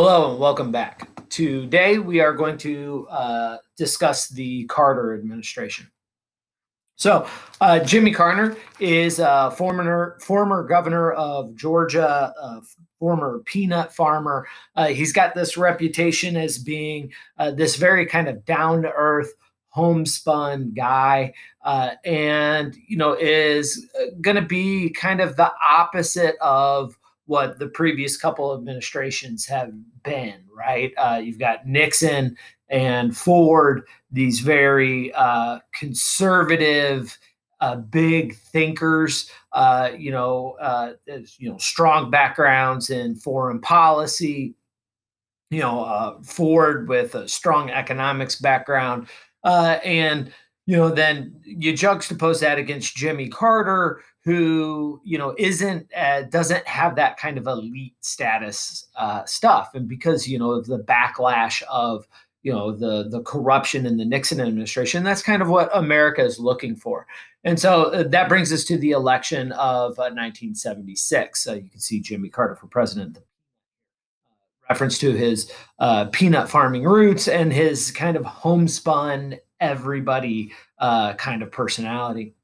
Hello and welcome back. Today we are going to discuss the Carter administration. Jimmy Carter is a former governor of Georgia, a former peanut farmer. He's got this reputation as being this very kind of down to earth, homespun guy, and is going to be kind of the opposite of what the previous couple administrations have been. Right? You've got Nixon and Ford, these very conservative, big thinkers, strong backgrounds in foreign policy. Ford with a strong economics background, and then you juxtapose that against Jimmy Carter, who isn't doesn't have that kind of elite status stuff, and because of the backlash of the corruption in the Nixon administration. That's kind of what America is looking for. And so that brings us to the election of 1976. You can see Jimmy Carter for president, reference to his peanut farming roots and his kind of homespun everybody kind of personality.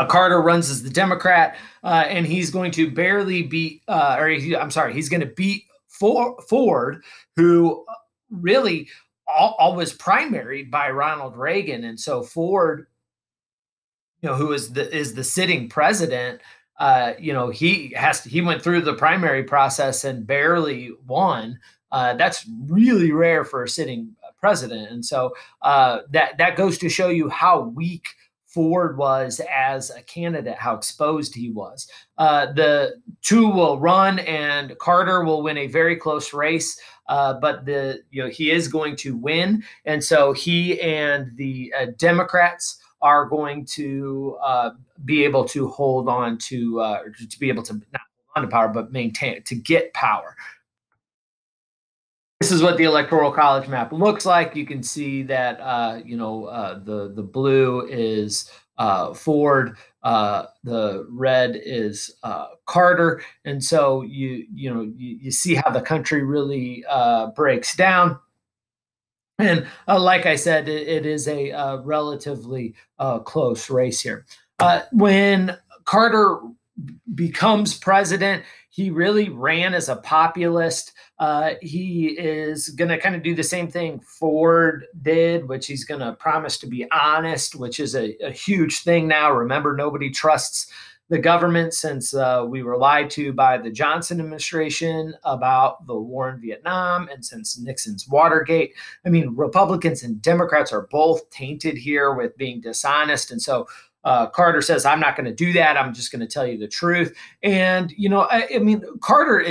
Carter runs as the Democrat, and he's going to barely beat, he's going to beat Ford, who really was primaried by Ronald Reagan. And so Ford, who is the sitting president, he went through the primary process and barely won. That's really rare for a sitting president, and so that goes to show you how weak Ford was as a candidate, how exposed he was. The two will run, and Carter will win a very close race, but he is going to win, and so he and the Democrats are going to be able to hold on to be able to not hold on to power, but maintain to get power. This is what the Electoral College map looks like. You can see that the blue is Ford, the red is Carter, and so you see how the country really breaks down. And like I said, it is a relatively close race here. When Carter becomes president, he really ran as a populist. He is going to kind of do the same thing Ford did, which he's going to promise to be honest, which is a huge thing now. Remember, nobody trusts the government since we were lied to by the Johnson administration about the war in Vietnam, and since Nixon's Watergate. I mean, Republicans and Democrats are both tainted here with being dishonest. And so Carter says, I'm not going to do that. I'm just going to tell you the truth. And, Carter,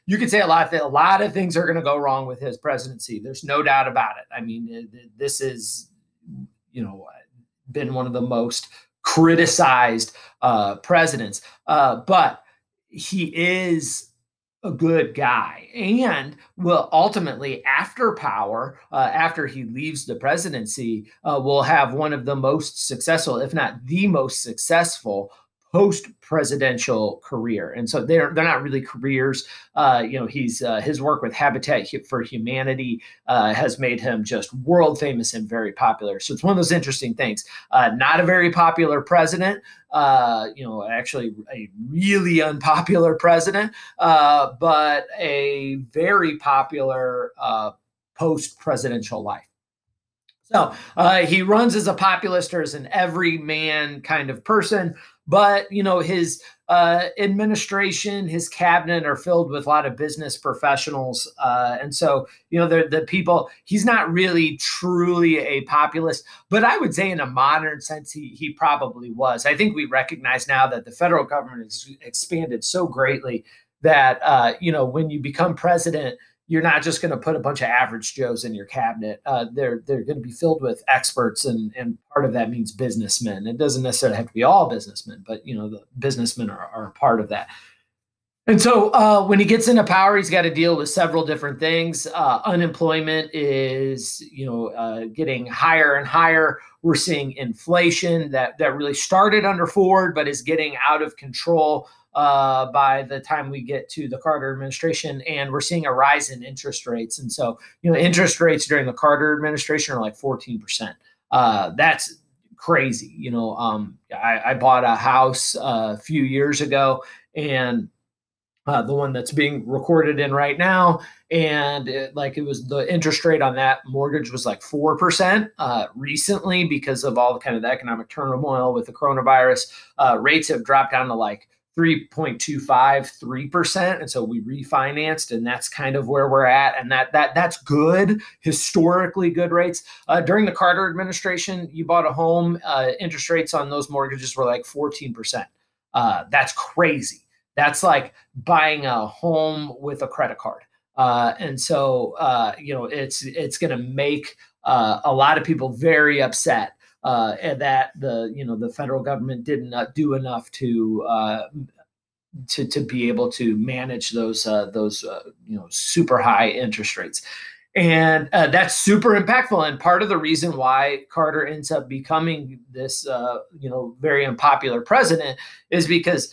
you could say a lot of things are going to go wrong with his presidency. There's no doubt about it. I mean, this is, been one of the most criticized presidents, but he is a good guy, and will ultimately, after power, after he leaves the presidency, will have one of the most successful, if not the most successful, post-presidential career. And so they're not really careers. He's his work with Habitat for Humanity has made him just world famous and very popular. So it's one of those interesting things. Not a very popular president. Actually a really unpopular president, but a very popular post-presidential life. So he runs as a populist or as an everyman kind of person, but his administration, his cabinet are filled with a lot of business professionals, and so the people. He's not really truly a populist, but I would say in a modern sense he probably was. I think we recognize now that the federal government has expanded so greatly that when you become president, you're not just going to put a bunch of average Joes in your cabinet. They're going to be filled with experts, and part of that means businessmen. It doesn't necessarily have to be all businessmen, but the businessmen are part of that. And so when he gets into power, he's got to deal with several different things. Unemployment is, getting higher and higher. We're seeing inflation that really started under Ford, but is getting out of control by the time we get to the Carter administration. And we're seeing a rise in interest rates. And so, interest rates during the Carter administration are like 14%. That's crazy. I bought a house a few years ago, and the one that's being recorded in right now. And it was the interest rate on that mortgage was like 4% recently because of all the kind of the economic turmoil with the coronavirus. Rates have dropped down to like 3.25, 3%. And so we refinanced, and that's kind of where we're at. And that's good, historically good rates. During the Carter administration, you bought a home, interest rates on those mortgages were like 14%. That's crazy. That's like buying a home with a credit card. And so, it's going to make a lot of people very upset and that the federal government did not do enough to be able to manage those super high interest rates. And that's super impactful. And part of the reason why Carter ends up becoming this, very unpopular president is because,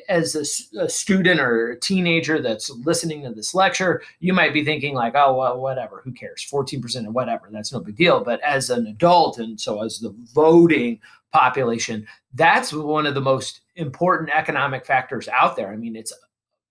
as a student or a teenager that's listening to this lecture, you might be thinking like, oh, well, whatever, who cares? 14% or whatever, that's no big deal. But as an adult, and so as the voting population, that's one of the most important economic factors out there. I mean, it's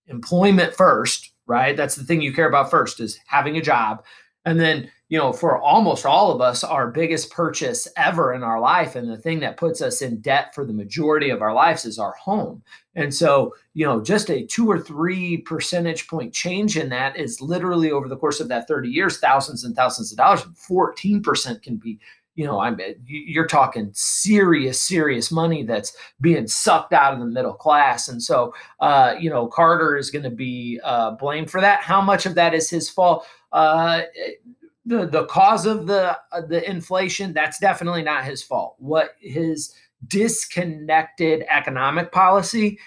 employment first, right? That's the thing you care about first, is having a job. And then, for almost all of us, our biggest purchase ever in our life, and the thing that puts us in debt for the majority of our lives, is our home. And so, just a 2 or 3 percentage point change in that is literally, over the course of that 30 years, thousands and thousands of dollars. And 14% can be, you're talking serious money that's being sucked out of the middle class. And so, Carter is going to be blamed for that. How much of that is his fault? The cause of the inflation, that's definitely not his fault. What his disconnected economic policy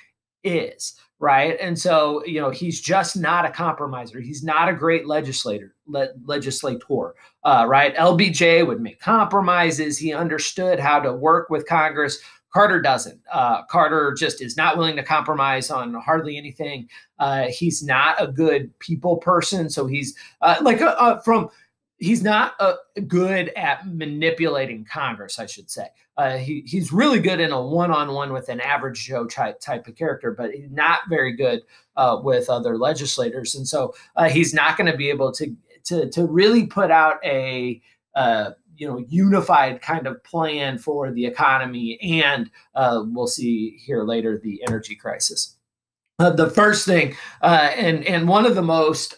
is, right? And so, he's just not a compromiser. He's not a great legislator, right? LBJ would make compromises. He understood how to work with Congress. Carter doesn't. Carter just is not willing to compromise on hardly anything. He's not a good people person. So he's he's not good at manipulating Congress, I should say. He's really good in a one-on-one with an average Joe type of character, but he's not very good with other legislators. And so he's not going to be able to really put out a unified kind of plan for the economy. And we'll see here later the energy crisis. The first thing, and one of the most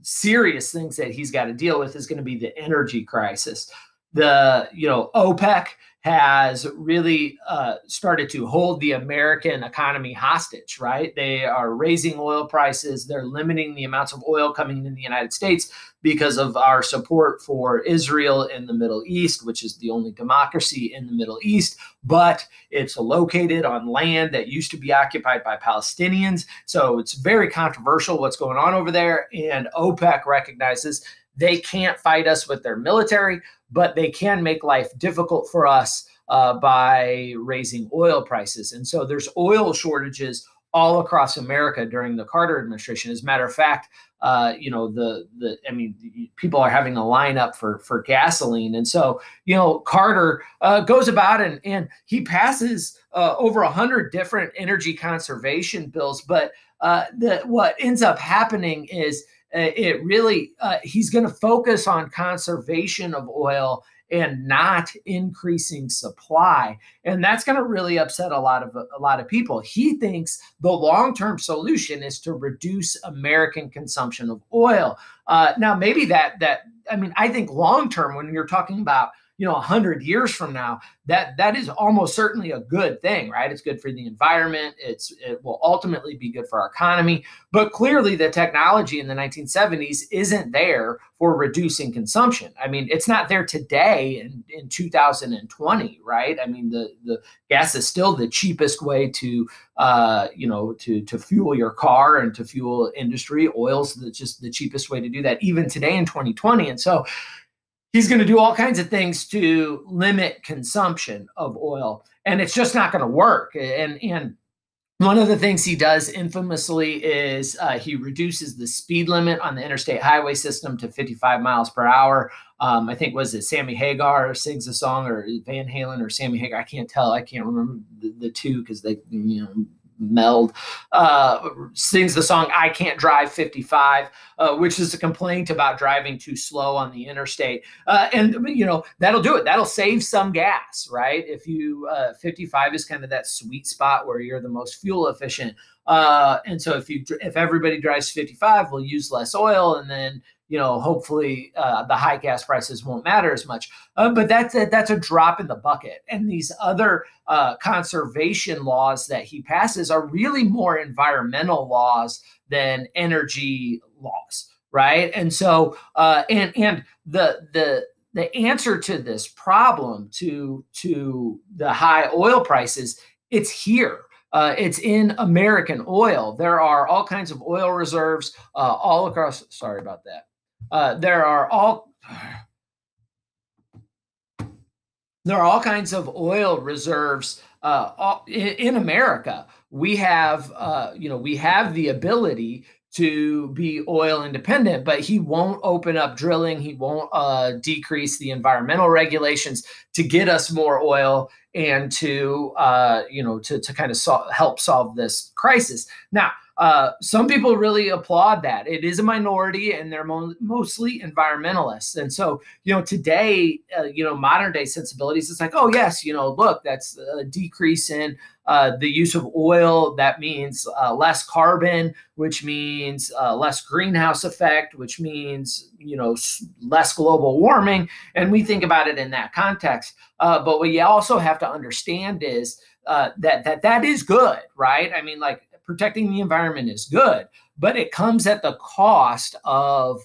serious things that he's got to deal with, is going to be the energy crisis. OPEC has really started to hold the American economy hostage, right? They are raising oil prices. They're limiting the amounts of oil coming in the United States because of our support for Israel in the Middle East, which is the only democracy in the Middle East, but it's located on land that used to be occupied by Palestinians. So it's very controversial what's going on over there. And OPEC recognizes they can't fight us with their military, but they can make life difficult for us by raising oil prices. And so there's oil shortages all across America during the Carter administration. As a matter of fact, people are having a lineup for gasoline. And so, Carter goes about and he passes over 100 different energy conservation bills. But what ends up happening is he's going to focus on conservation of oil and not increasing supply. And that's going to really upset a lot of people. He thinks the long-term solution is to reduce American consumption of oil. Now, maybe I think long-term, when you're talking about 100 years from now, that is almost certainly a good thing, right? It's good for the environment. It will ultimately be good for our economy. But clearly, the technology in the 1970s isn't there for reducing consumption. I mean, it's not there today in 2020, right? I mean, the gas is still the cheapest way to to fuel your car and to fuel industry. Oil's just the cheapest way to do that, even today in 2020. And so he's going to do all kinds of things to limit consumption of oil, and it's just not going to work. And one of the things he does infamously is he reduces the speed limit on the interstate highway system to 55 miles per hour. I think, was it Sammy Hagar sings a song, or Van Halen or Sammy Hagar? I can't tell. I can't remember the two because they meld. Sings the song "I Can't Drive 55," which is a complaint about driving too slow on the interstate. And that'll do it. That'll save some gas, right? If you 55 is kind of that sweet spot where you're the most fuel efficient. And so if everybody drives 55, we'll use less oil, and then hopefully the high gas prices won't matter as much. But that's a drop in the bucket. And these other conservation laws that he passes are really more environmental laws than energy laws, right? And so and the answer to this problem, to the high oil prices, it's here. It's in American oil. There are all kinds of oil reserves all across. Sorry about that. There are all kinds of oil reserves in America. We have the ability to be oil independent, but he won't open up drilling. He won't decrease the environmental regulations to get us more oil and to kind of help solve this crisis. Now, some people really applaud that. It is a minority, and they're mostly environmentalists. And so, today, modern day sensibilities, it's like, oh yes, look, that's a decrease in the use of oil. That means less carbon, which means less greenhouse effect, which means less global warming. And we think about it in that context. But what you also have to understand is that is good, right? I mean, like, protecting the environment is good, but it comes at the cost of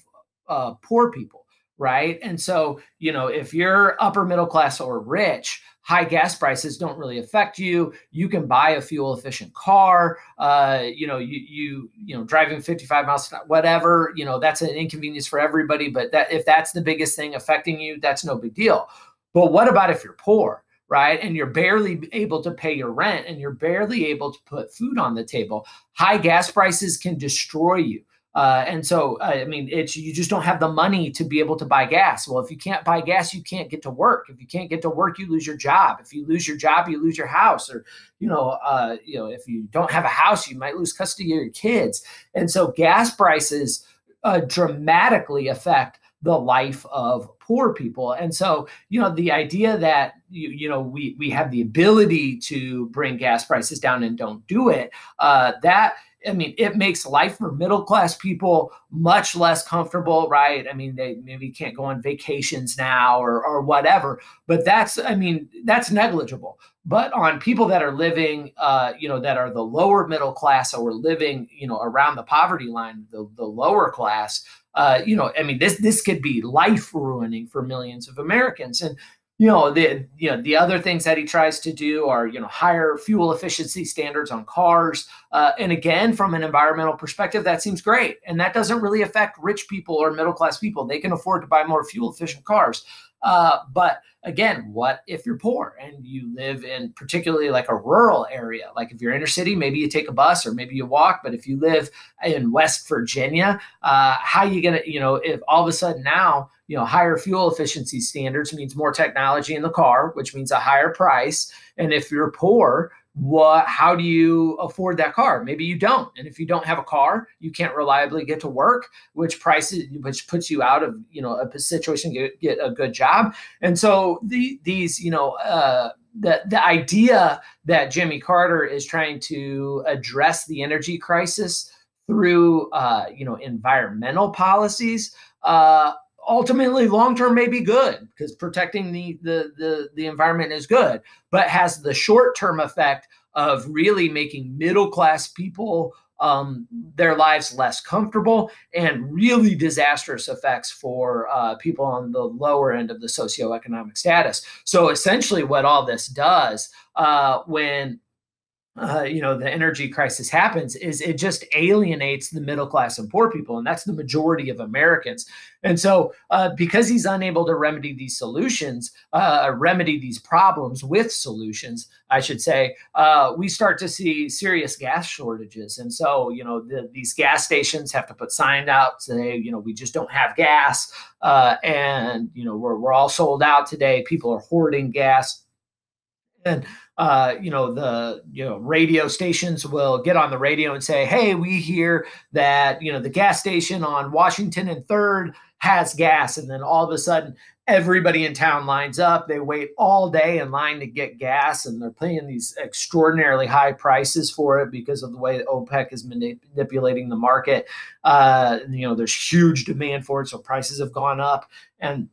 poor people, right? And so, if you're upper middle class or rich, high gas prices don't really affect you. You can buy a fuel efficient car. Driving 55 miles, whatever, that's an inconvenience for everybody. But if that's the biggest thing affecting you, that's no big deal. But what about if you're poor? Right? And you're barely able to pay your rent, and you're barely able to put food on the table. High gas prices can destroy you. And so, you just don't have the money to be able to buy gas. Well, if you can't buy gas, you can't get to work. If you can't get to work, you lose your job. If you lose your job, you lose your house. Or, if you don't have a house, you might lose custody of your kids. And so gas prices dramatically affect the life of poor people. And so, the idea that, we have the ability to bring gas prices down and don't do it, it makes life for middle class people much less comfortable, right? I mean, they maybe can't go on vacations now or whatever, but that's negligible. But on people that are living, that are the lower middle class, or living, around the poverty line, the lower class, this could be life ruining for millions of Americans. And the other things that he tries to do are higher fuel efficiency standards on cars, and again, from an environmental perspective, that seems great, and that doesn't really affect rich people or middle class people. They can afford to buy more fuel efficient cars. But again, what if you're poor and you live in particularly like a rural area? Like if you're inner city, maybe you take a bus or maybe you walk. But if you live in West Virginia, how are you going to, if all of a sudden now, higher fuel efficiency standards means more technology in the car, which means a higher price. And if you're poor, how do you afford that car? Maybe you don't. And if you don't have a car, you can't reliably get to work, which puts you out of, a situation to get a good job. And so the idea that Jimmy Carter is trying to address the energy crisis through, environmental policies, ultimately long term may be good because protecting the environment is good, but has the short term effect of really making middle class people their lives less comfortable, and really disastrous effects for people on the lower end of the socioeconomic status. So essentially, what all this does when the energy crisis happens is it just alienates the middle class and poor people, and that's the majority of Americans. And so because he's unable to remedy these problems with solutions, I should say, we start to see serious gas shortages. And so these gas stations have to put signs out say, we just don't have gas, and we're all sold out today. People are hoarding gas. And the radio stations will get on the radio and say, hey, we hear that the gas station on Washington and Third has gas. And then all of a sudden everybody in town lines up. They wait all day in line to get gas, and they're paying these extraordinarily high prices for it because of the way that OPEC is manipulating the market. There's huge demand for it, so prices have gone up. And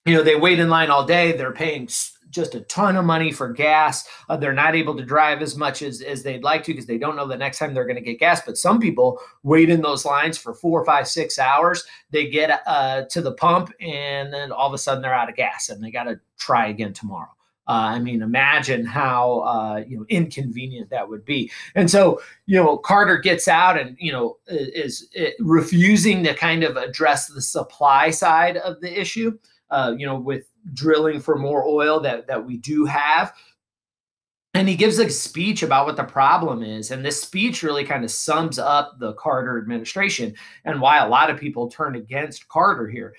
they wait in line all day. They're paying just a ton of money for gas. They're not able to drive as much as they'd like to because they don't know the next time they're going to get gas. But some people wait in those lines for 4, 5, 6 hours. They get to the pump, and then all of a sudden they're out of gas, and they got to try again tomorrow. Imagine how inconvenient that would be. And so Carter gets out and is refusing to kind of address the supply side of the issue. With drilling for more oil that we do have. And he gives a speech about what the problem is. And this speech really kind of sums up the Carter administration and why a lot of people turn against Carter here.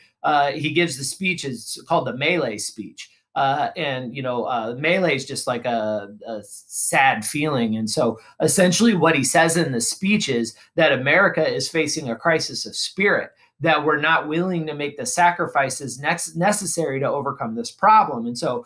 He gives the speech, it's called the Melee speech. Melee is just like a sad feeling. And so essentially what he says in the speech is that America is facing a crisis of spirit, that we're not willing to make the sacrifices necessary to overcome this problem. And so,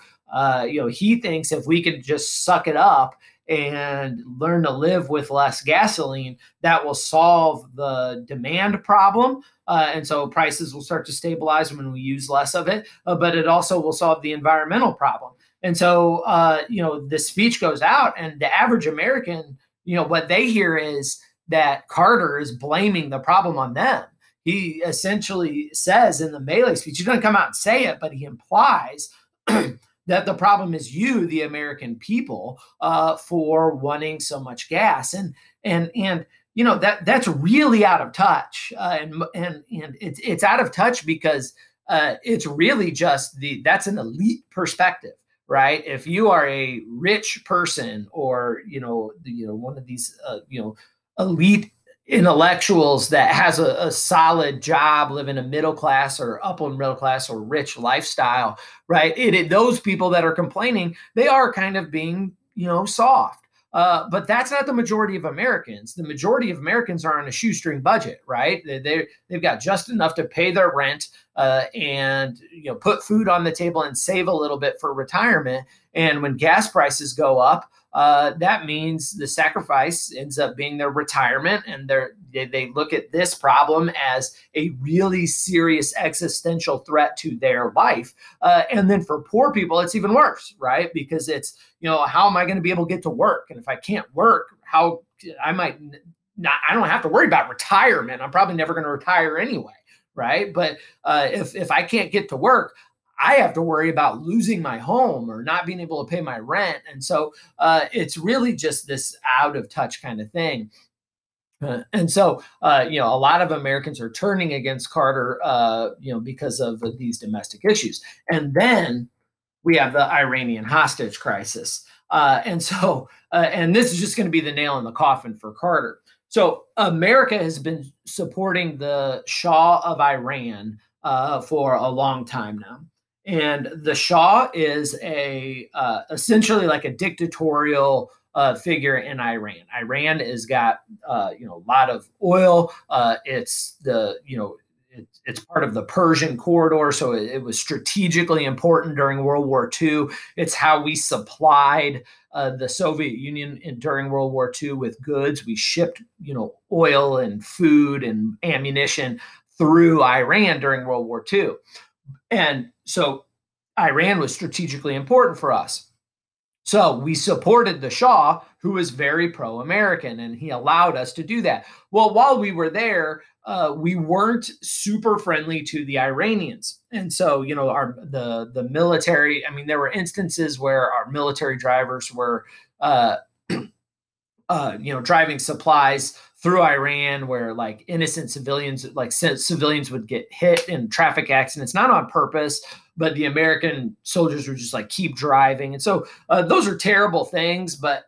he thinks if we could just suck it up and learn to live with less gasoline, that will solve the demand problem. And so prices will start to stabilize when we use less of it, but it also will solve the environmental problem. And so, the speech goes out, and the average American, what they hear is that Carter is blaming the problem on them. He essentially says in the Melee speech, he doesn't come out and say it, but he implies that the problem is you, the American people, for wanting so much gas. And that's really out of touch. And it's out of touch because it's really just that's an elite perspective, right? If you are a rich person or one of these elite intellectuals that has a solid job, live in a middle class or upper middle class or rich lifestyle, right? Those people that are complaining, they are kind of being, soft. But that's not the majority of Americans. The majority of Americans are on a shoestring budget, right? They've got just enough to pay their rent and put food on the table and save a little bit for retirement. And when gas prices go up, that means the sacrifice ends up being their retirement, and they look at this problem as a really serious existential threat to their life. And then for poor people, it's even worse, right? Because it's, how am I going to be able to get to work? And if I can't work, how I might not, I don't have to worry about retirement. I'm probably never going to retire anyway, right? But if I can't get to work, I have to worry about losing my home or not being able to pay my rent. And so it's really just this out of touch kind of thing. And so, a lot of Americans are turning against Carter, because of these domestic issues. And then we have the Iranian hostage crisis. And this is just going to be the nail in the coffin for Carter. So America has been supporting the Shah of Iran for a long time now. And the Shah is essentially like a dictatorial figure in Iran. Iran has got a lot of oil. It's part of the Persian corridor, so it was strategically important during World War II. It's how we supplied the Soviet Union during World War II with goods. We shipped oil and food and ammunition through Iran during World War II. And so Iran was strategically important for us. So we supported the Shah, who was very pro-American, and he allowed us to do that. Well, while we were there, we weren't super friendly to the Iranians, and so the military. I mean, there were instances where our military drivers were uh, driving supplies through Iran where like innocent civilians, like civilians would get hit in traffic accidents, not on purpose, but the American soldiers would just like keep driving. And so those are terrible things, but,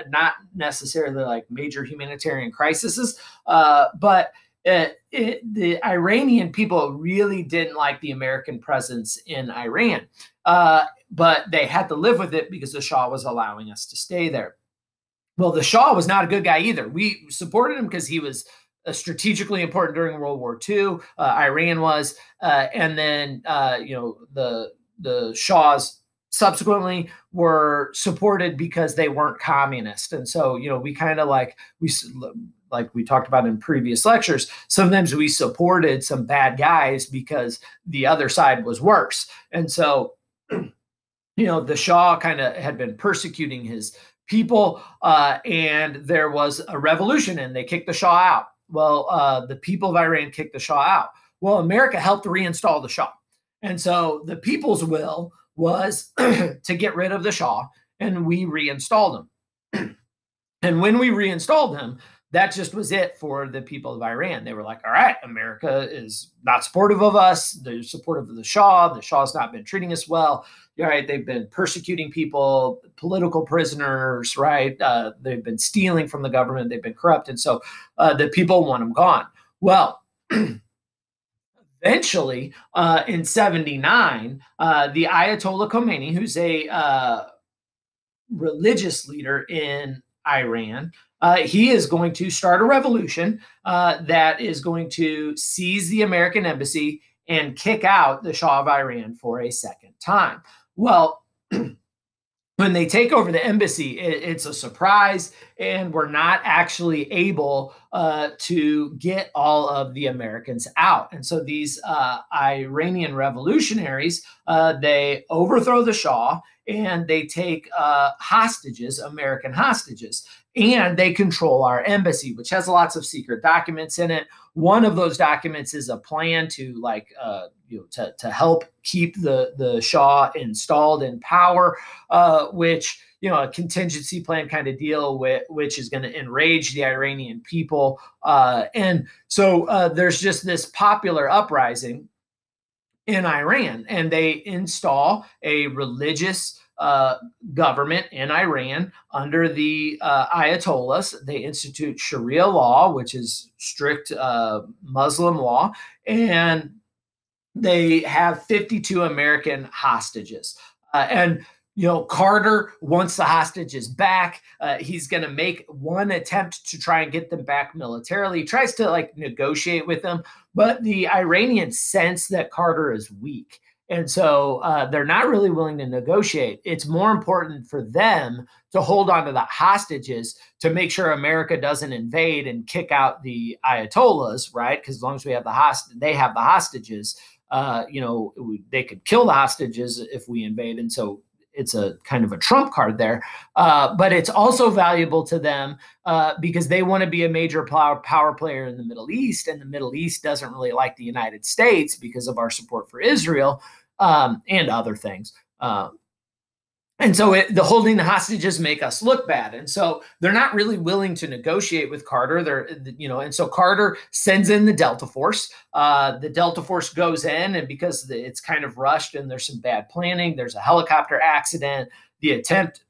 not necessarily like major humanitarian crises. But the Iranian people really didn't like the American presence in Iran. But they had to live with it because the Shah was allowing us to stay there. Well, the Shah was not a good guy either. We supported him because he was strategically important during World War II. Iran was, and then the Shahs subsequently were supported because they weren't communist, and so we kind of like we talked about in previous lectures. Sometimes we supported some bad guys because the other side was worse, and so the Shah kind of had been persecuting his people, and there was a revolution and they kicked the Shah out. Well, the people of Iran kicked the Shah out. Well, America helped reinstall the Shah. And so the people's will was to get rid of the Shah, and we reinstalled him. And when we reinstalled him, that just was it for the people of Iran. They were like, all right, America is not supportive of us. They're supportive of the Shah. The Shah's not been treating us well. Right? They've been persecuting people, political prisoners, right? They've been stealing from the government. They've been corrupt. And so the people want them gone. Well, eventually in 79, the Ayatollah Khomeini, who's a religious leader in Iran, he is going to start a revolution that is going to seize the American embassy and kick out the Shah of Iran for a second time. Well, when they take over the embassy, it's a surprise, and we're not actually able to get all of the Americans out. And so these Iranian revolutionaries, they overthrow the Shah, and they take hostages, American hostages, and they control our embassy, which has lots of secret documents in it. One of those documents is a plan to to help keep the Shah installed in power, which a contingency plan kind of deal with, which is going to enrage the Iranian people. And so there's just this popular uprising in Iran, and they install a religious government in Iran under the Ayatollahs. They institute Sharia law, which is strict Muslim law, and they have 52 American hostages. And Carter wants the hostages back. He's going to make one attempt to try and get them back militarily. He tries to negotiate with them, but the Iranians sense that Carter is weak. And so they're not really willing to negotiate. It's more important for them to hold on to the hostages to make sure America doesn't invade and kick out the Ayatollahs, right? Because as long as we have they have the hostages, they could kill the hostages if we invade. And so it's a kind of a trump card there. But it's also valuable to them because they want to be a major power player in the Middle East. And the Middle East doesn't really like the United States because of our support for Israel and other things. And so the holding the hostages make us look bad. And so they're not really willing to negotiate with Carter. And so Carter sends in the Delta Force. The Delta Force goes in, and because it's kind of rushed and there's some bad planning, there's a helicopter accident. The attempt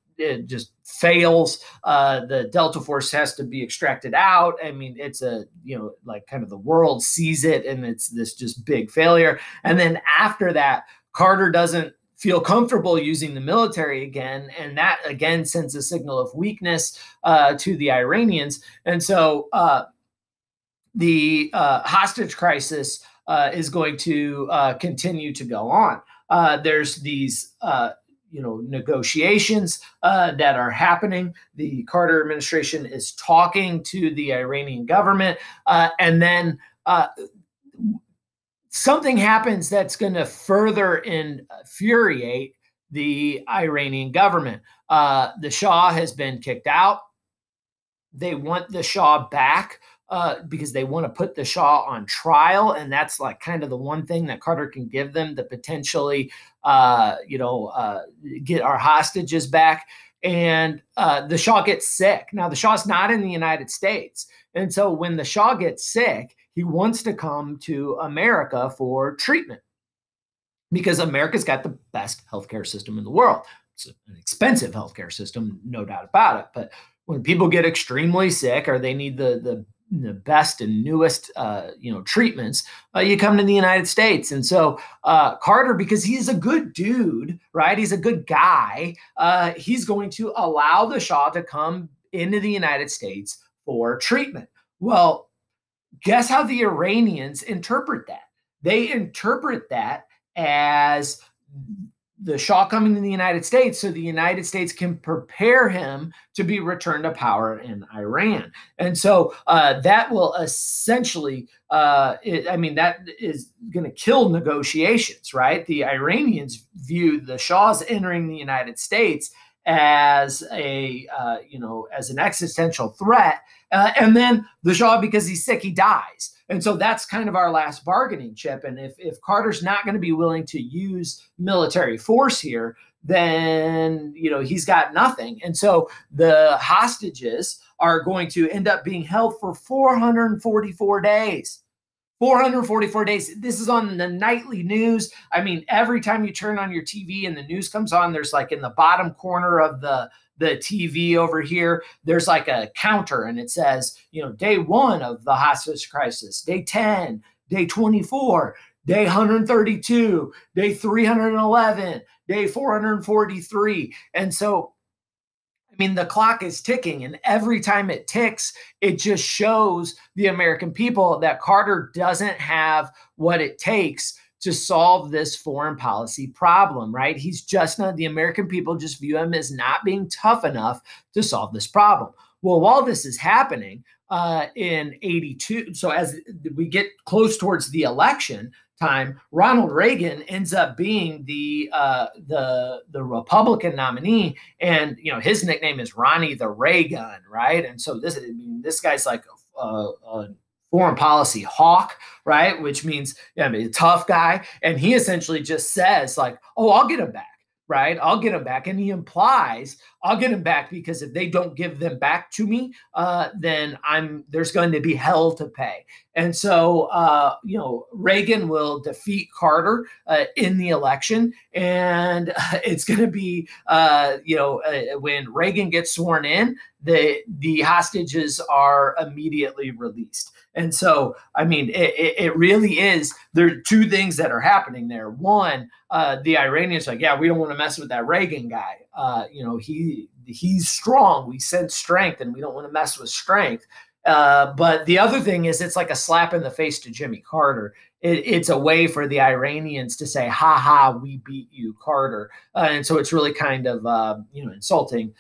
just fails. The Delta Force has to be extracted out. I mean, it's kind of the world sees it, and it's this just big failure. And then after that, Carter doesn't feel comfortable using the military again, and that again sends a signal of weakness to the Iranians. And so the hostage crisis is going to continue to go on. There's these negotiations that are happening. The Carter administration is talking to the Iranian government, and then something happens that's going to further infuriate the Iranian government. The Shah has been kicked out. They want the Shah back because they want to put the Shah on trial, and that's like kind of the one thing that Carter can give them to potentially, get our hostages back. And the Shah gets sick. Now the Shah's not in the United States, and so when the Shah gets sick, he wants to come to America for treatment because America's got the best healthcare system in the world. It's an expensive healthcare system, no doubt about it. But when people get extremely sick or they need the best and newest treatments, you come to the United States. And so Carter, because he's a good dude, right? He's a good guy. He's going to allow the Shah to come into the United States for treatment. Well, guess how the Iranians interpret that? They interpret that as the Shah coming to the United States so the United States can prepare him to be returned to power in Iran. And so that will essentially, that is going to kill negotiations, right? The Iranians view the Shah's entering the United States as as an existential threat. And then the Shah, because he's sick, he dies. And so that's kind of our last bargaining chip. And if Carter's not going to be willing to use military force here, then he's got nothing. And so the hostages are going to end up being held for 444 days. 444 days. This is on the nightly news. I mean, every time you turn on your TV and the news comes on, there's like in the bottom corner of the TV over here, there's like a counter and it says, day 1 of the hostage crisis, day 10, day 24, day 132, day 311, day 443. And so the clock is ticking, and every time it ticks, it just shows the American people that Carter doesn't have what it takes to solve this foreign policy problem, right? He's just not, the American people just view him as not being tough enough to solve this problem. Well, while this is happening in 82, so as we get close towards the election time, Ronald Reagan ends up being the Republican nominee, and his nickname is Ronnie the Ray Gun, right? And so this guy's like a foreign policy hawk, right? Which means a tough guy, and he essentially just says like, "Oh, I'll get him back." Right, I'll get him back, and he implies I'll get him back because if they don't give them back to me, then there's going to be hell to pay. And so Reagan will defeat Carter in the election, and it's going to be when Reagan gets sworn in, the hostages are immediately released. And so, it really is. There are two things that are happening there. One, the Iranians are like, yeah, we don't want to mess with that Reagan guy. He's strong. We sense strength, and we don't want to mess with strength. But the other thing is, it's like a slap in the face to Jimmy Carter. It's a way for the Iranians to say, "Ha ha, we beat you, Carter," and so it's really kind of insulting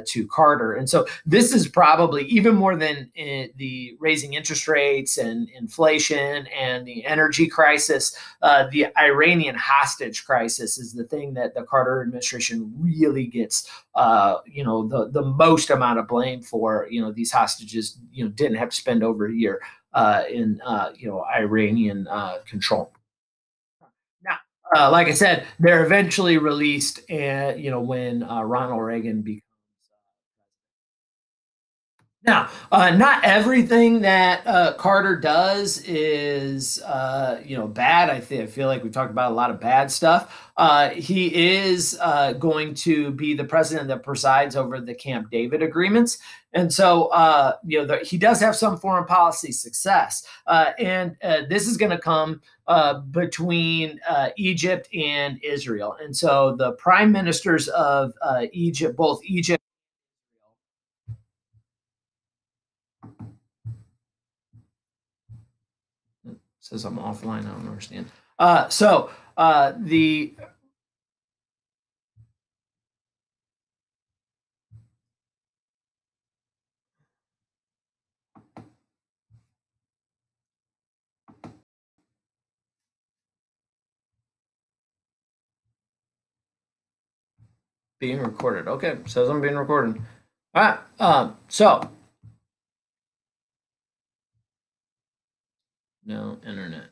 to Carter. And so this is probably even more than the raising interest rates and inflation and the energy crisis. The Iranian hostage crisis is the thing that the Carter administration really gets the most amount of blame for. These hostages didn't have to spend over a year in Iranian control. Now, like I said, they're eventually released, and when Ronald Reagan becomes. Now, not everything that Carter does is bad. I feel like we talked about a lot of bad stuff. He is going to be the president that presides over the Camp David agreements, and so he does have some foreign policy success, and this is going to come between Egypt and Israel. And so the prime ministers of Egypt, both Egypt. Says I'm offline. I don't understand. The Being recorded. Okay, says I'm being recorded. All right. So no internet.